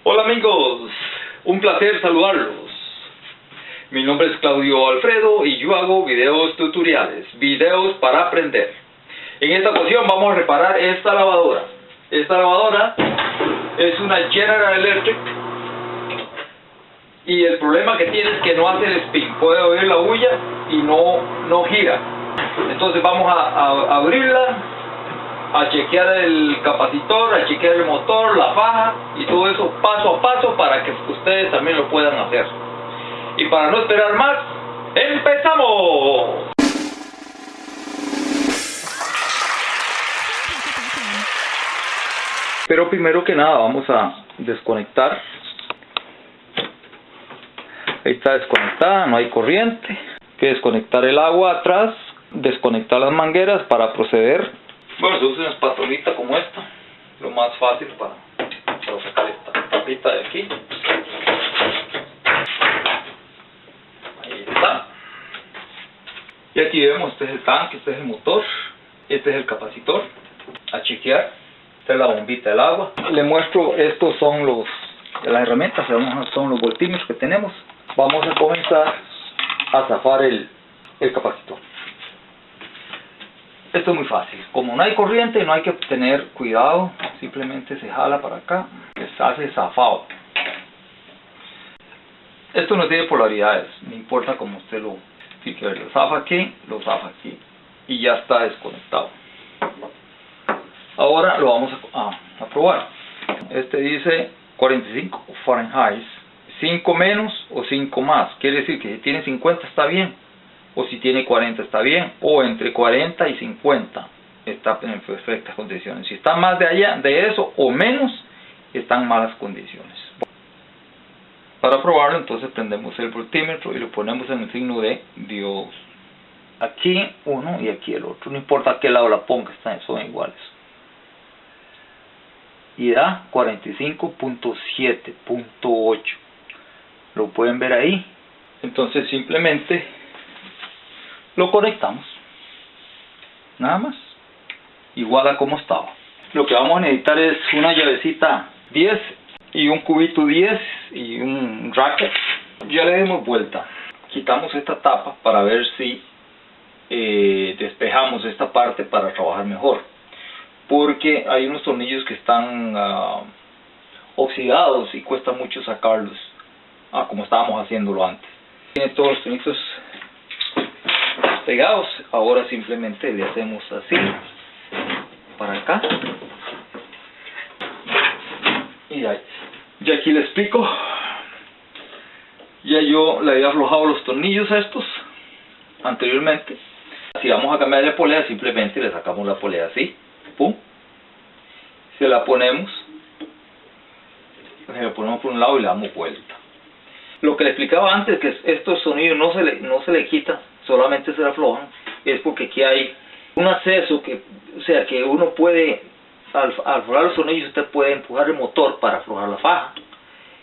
Hola amigos, un placer saludarlos. Mi nombre es Claudio Alfredo y yo hago videos tutoriales, videos para aprender. En esta ocasión vamos a reparar esta lavadora. Esta lavadora es una General Electric y el problema que tiene es que no hace el spin. Puede oír la bulla y no gira. Entonces vamos a abrirla, a chequear el capacitor, a chequear el motor, la faja y todo eso paso a paso para que ustedes también lo puedan hacer. Y para no esperar más, ¡empezamos! Pero primero que nada vamos a desconectar. Ahí está desconectada, no hay corriente. Hay que desconectar el agua atrás, desconectar las mangueras para proceder. Bueno, se usa una espatulita como esta, lo más fácil para sacar esta tapita de aquí. Ahí está. Y aquí vemos, este es el tanque, este es el motor, este es el capacitor. A chequear, esta es la bombita del agua. Le muestro, estos son las herramientas, son los voltímetros que tenemos. Vamos a comenzar a zafar el capacitor. Esto es muy fácil, como no hay corriente no hay que tener cuidado, simplemente se jala para acá, se hace zafado. Esto no tiene polaridades, no importa como usted lo zafa aquí y ya está desconectado. Ahora lo vamos a probar. Este dice 45 Fahrenheit, 5 menos o 5 más, quiere decir que si tiene 50 está bien, o si tiene 40 está bien, o entre 40 y 50 está en perfectas condiciones. Si está más de eso o menos, está en malas condiciones. Para probarlo, entonces prendemos el voltímetro y lo ponemos en el signo de Dios. Aquí uno y aquí el otro, no importa a qué lado la ponga, son iguales. Y da 45.7.8. Lo pueden ver ahí. Entonces simplemente lo conectamos, nada más, igual a como estaba. Lo que vamos a necesitar es una llavecita 10 y un cubito 10 y un racket. Ya le demos vuelta, quitamos esta tapa para ver si despejamos esta parte para trabajar mejor, porque hay unos tornillos que están oxidados y cuesta mucho sacarlos como estábamos haciéndolo antes. Tiene todos los tornillos pegados. Ahora simplemente le hacemos así para acá y ahí. Y aquí le explico, ya yo le había aflojado los tornillos a estos anteriormente. Si vamos a cambiar de polea, simplemente le sacamos la polea así, pum, se la ponemos por un lado y le damos vuelta. Lo que le explicaba antes, que estos tornillos no se le quitan, solamente se aflojan, es porque aquí hay un acceso que uno puede, al aflojar los tornillos, usted puede empujar el motor para aflojar la faja,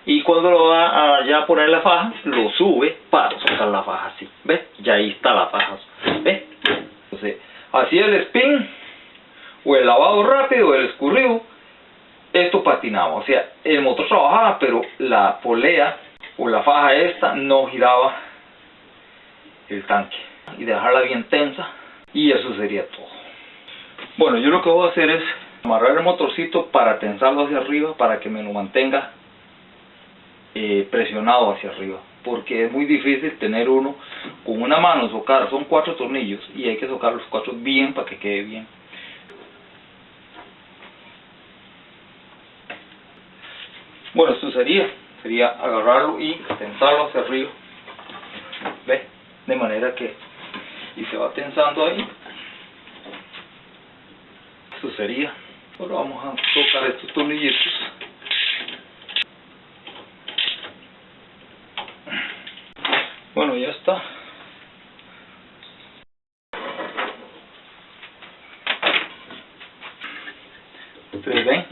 y cuando lo va a ya poner la faja, lo sube para sacar la faja así, ¿ves? Ya ahí está la faja, ¿ves? Entonces, así el spin, o el lavado rápido, o el escurrido, esto patinaba, o sea, el motor trabajaba, pero la polea, o la faja esta, no giraba el tanque, y dejarla bien tensa, y eso sería todo. Bueno, yo lo que voy a hacer es amarrar el motorcito para tensarlo hacia arriba, para que me lo mantenga presionado hacia arriba, porque es muy difícil tener uno con una mano socar. Son 4 tornillos y hay que socar los 4 bien para que quede bien. Bueno, esto sería agarrarlo y tensarlo hacia arriba, ¿ves? De manera que, y se va tensando ahí. Esto sería. Ahora vamos a tocar estos tornillitos. Bueno, ya está. Ustedes ven,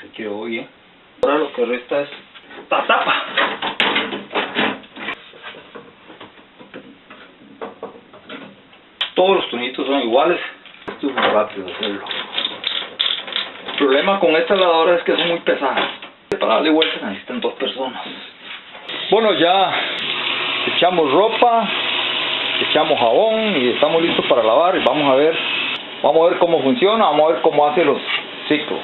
se quedó bien. Ahora lo que resta es la tapa. Todos los tornillitos son iguales. Esto es muy rápido hacerlo. El problema con estas lavadoras es que son muy pesadas. para darle vuelta necesitan 2 personas. Bueno, ya echamos ropa, echamos jabón y estamos listos para lavar. Vamos a ver cómo funciona, vamos a ver cómo hace los ciclos.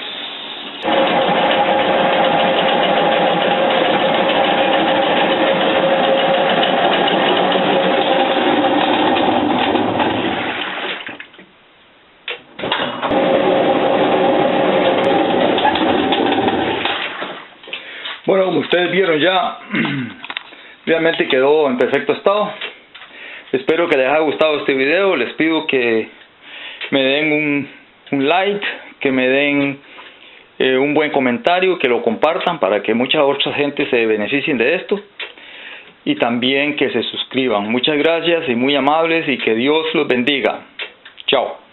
Bueno, como ustedes vieron ya, realmente quedó en perfecto estado. Espero que les haya gustado este video. Les pido que me den un like, que me den un buen comentario, que lo compartan para que mucha otra gente se beneficien de esto. Y también que se suscriban. Muchas gracias y muy amables y que Dios los bendiga. Chao.